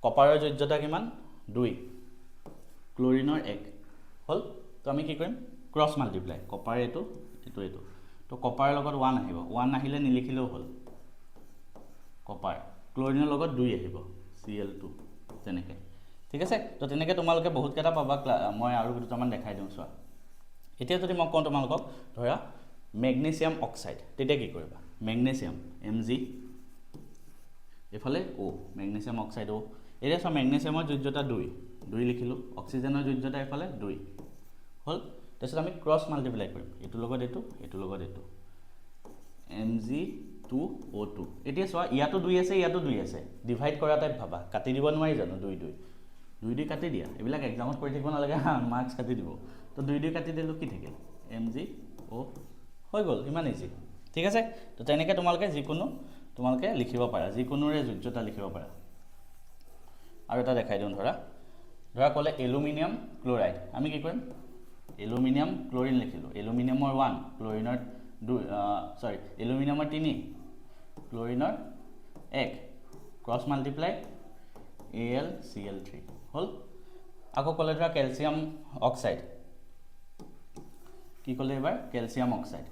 কপাৰৰ যোজ্যতা কিমান 2 ক্লোৰিনৰ 1 হল তো আমি কি কৰিম ক্ৰস মাল্টিপ্লাই কপাৰ এটো তো কপাৰৰ লগত 1 আহিব 1 আহিলে নিলিখিলেও হল কপাৰ ক্লোৰিনৰ লগত 2 আহিব Cl2 তেনেকে ঠিক আছে তো তেনেকে তোমালোকে বহুত কেটা পাবা মই আৰু দুটামান দেখাই দিম চোৱা এতিয়া যদি মই কোন তোমালোকক ধৰা মেগনেছিয়াম অক্সাইড তেতিয়া কি কৰিবা মেগনেছিয়াম Mg এফালে O magnesium oxide O area সব মেগনেছিয়ামৰ যোজ্যতা 2 লিখিলো অক্সিজেনৰ যোজ্যতা এফালে 2 হল তাৰছত আমি ক্ৰস মাল্টিপ্লাই কৰিম এটো লগত এটো Mg2O2 এতিয়া চোৱা ইয়াতো 2 আছে ডিভাইড কৰা টাইপ ভাবা কাটি দিব নোৱাৰি জানো 2 কাটি দিয়া এইবিলাক এক্সামত কৰি থাকিব নালাগে মাৰ্কস কাটি দিব তো 2 কাটি দিলো কি থাকিল MgO হৈ গল ইমান ইজি ঠিক আছে তো তেনেকে তোমালকে যিকোনো তোমালকে লিখিব পাৰা যিকোনোৰে যোজ্যতা লিখিব পাৰা আৰু এটা দেখাই দিও ধৰা কলে এলুমিনিয়াম ক্লোৰাইড আমি কি কৰিম এলুমিনিয়াম ক্লোৰিন লিখিলো এলুমিনিয়ামৰ 1 ক্লোৰিনৰ 2 সৰি এলুমিনিয়ামৰ 3 ক্লোৰিনৰ 1 ক্ৰস মাল্টিপ্লাই AlCl3 হল আকৌ কলে ধৰা ক্যালসিয়াম অক্সাইড কি কলে এবাৰ ক্যালসিয়াম অক্সাইড